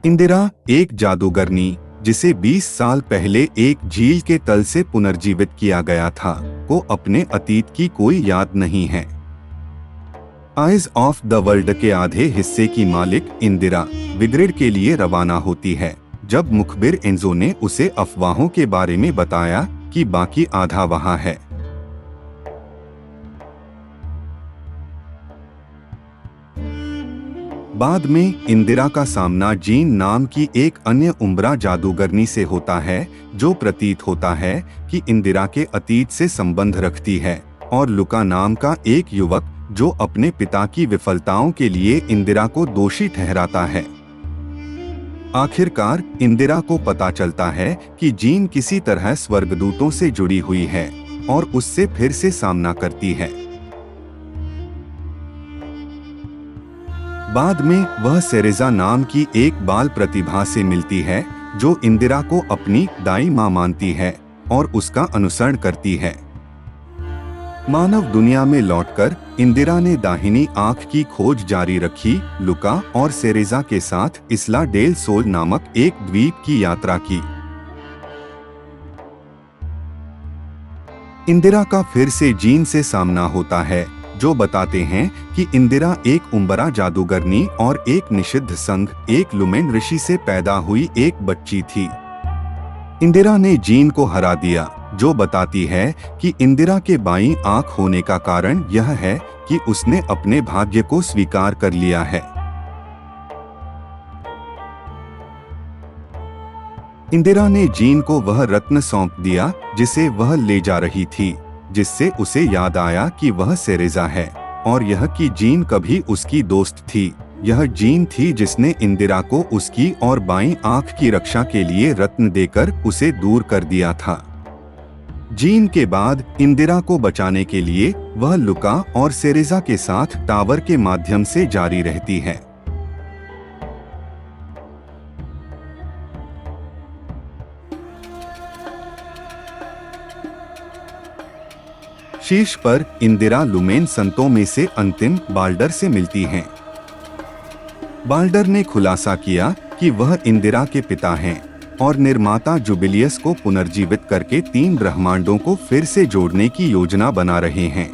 इंदिरा एक जादूगरनी जिसे 20 साल पहले एक झील के तल से पुनर्जीवित किया गया था, को अपने अतीत की कोई याद नहीं है। आइज ऑफ द वर्ल्ड के आधे हिस्से की मालिक इंदिरा विग्रेड के लिए रवाना होती है जब मुखबिर एंजो ने उसे अफवाहों के बारे में बताया कि बाकी आधा वहां है। बाद में इंदिरा का सामना जीन नाम की एक अन्य उम्ब्रा जादूगरनी से होता है जो प्रतीत होता है कि इंदिरा के अतीत से संबंध रखती है, और लुका नाम का एक युवक जो अपने पिता की विफलताओं के लिए इंदिरा को दोषी ठहराता है। आखिरकार इंदिरा को पता चलता है कि जीन किसी तरह स्वर्गदूतों से जुड़ी हुई है और उससे फिर से सामना करती है। बाद में वह सेरेजा नाम की एक बाल प्रतिभा से मिलती है जो इंदिरा को अपनी दाई माँ मानती है और उसका अनुसरण करती है। मानव दुनिया में लौटकर इंदिरा ने दाहिनी आंख की खोज जारी रखी, लुका और सेरेजा के साथ इस्ला डेल सोल नामक एक द्वीप की यात्रा की। इंदिरा का फिर से जीन से सामना होता है जो बताते हैं कि इंदिरा एक उम्बरा जादूगरनी और एक निषिद्ध संघ एक लुमेन ऋषि से पैदा हुई एक बच्ची थी। इंदिरा ने जीन को हरा दिया जो बताती है कि इंदिरा के बाईं आंख होने का कारण यह है कि उसने अपने भाग्य को स्वीकार कर लिया है। इंदिरा ने जीन को वह रत्न सौंप दिया जिसे वह ले जा रही थी, जिससे उसे याद आया कि वह सेरेजा है और यह कि जीन कभी उसकी दोस्त थी। यह जीन थी जिसने इंदिरा को उसकी और बाईं आंख की रक्षा के लिए रत्न देकर उसे दूर कर दिया था। जीन के बाद इंदिरा को बचाने के लिए वह लुका और सेरेजा के साथ टावर के माध्यम से जारी रहती है। शीर्ष पर इंदिरा लुमेन संतों में से अंतिम बाल्डर से मिलती हैं। बाल्डर ने खुलासा किया कि वह इंदिरा के पिता हैं और निर्माता जुबिलियस को पुनर्जीवित करके 3 ब्रह्मांडों को फिर से जोड़ने की योजना बना रहे हैं।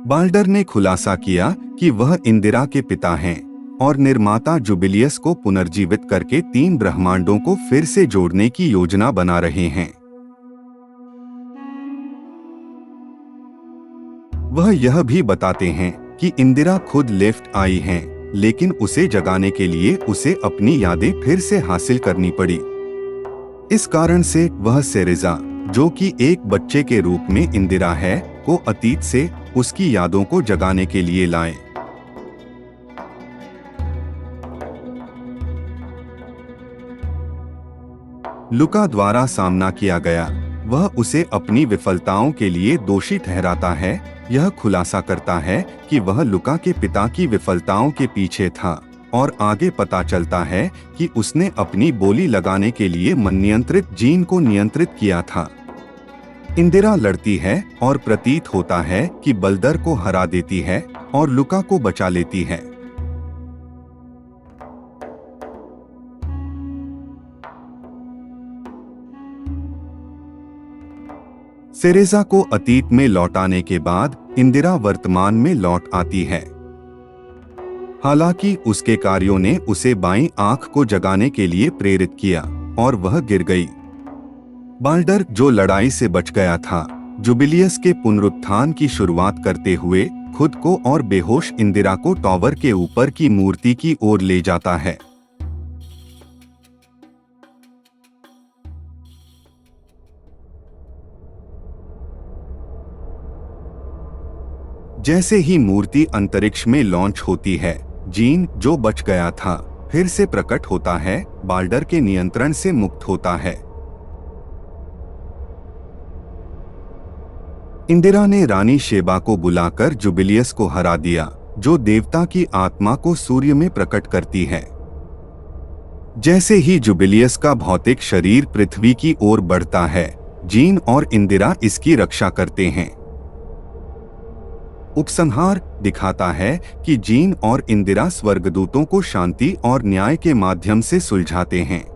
बाल्डर ने खुलासा किया कि वह इंदिरा के पिता हैं और निर्माता जुबिलियस को पुनर्जीवित करके 3 ब्रह्मांडों को फिर से जोड़ने की योजना बना रहे हैं। वह यह भी बताते हैं कि इंदिरा खुद लिफ्ट आई हैं, लेकिन उसे जगाने के लिए उसे अपनी यादें फिर से हासिल करनी पड़ी। इस कारण से वह सेरेजा, जो कि एक बच्चे के रूप में इंदिरा है, को अतीत से उसकी यादों को जगाने के लिए लाए। लुका द्वारा सामना किया गया, वह उसे अपनी विफलताओं के लिए दोषी ठहराता है। यह खुलासा करता है कि वह लुका के पिता की विफलताओं के पीछे था, और आगे पता चलता है कि उसने अपनी बोली लगाने के लिए मननियंत्रित जीन को नियंत्रित किया था। इंदिरा लड़ती है और प्रतीत होता है कि बल्दर को हरा देती है और लुका को बचा लेती है। सेरेजा को अतीत में लौटाने के बाद इंदिरा वर्तमान में लौट आती है। हालांकि उसके कार्यों ने उसे बाईं आंख को जगाने के लिए प्रेरित किया और वह गिर गई। बाल्डर, जो लड़ाई से बच गया था, जुबिलियस के पुनरुत्थान की शुरुआत करते हुए खुद को और बेहोश इंदिरा को टॉवर के ऊपर की मूर्ति की ओर ले जाता है। जैसे ही मूर्ति अंतरिक्ष में लॉन्च होती है, जीन, जो बच गया था, फिर से प्रकट होता है, बाल्डर के नियंत्रण से मुक्त होता है। इंदिरा ने रानी शेबा को बुलाकर जुबिलियस को हरा दिया, जो देवता की आत्मा को सूर्य में प्रकट करती है। जैसे ही जुबिलियस का भौतिक शरीर पृथ्वी की ओर बढ़ता है, जीन और इंदिरा इसकी रक्षा करते हैं। उपसंहार दिखाता है कि जीन और इंदिरा स्वर्गदूतों को शांति और न्याय के माध्यम से सुलझाते हैं।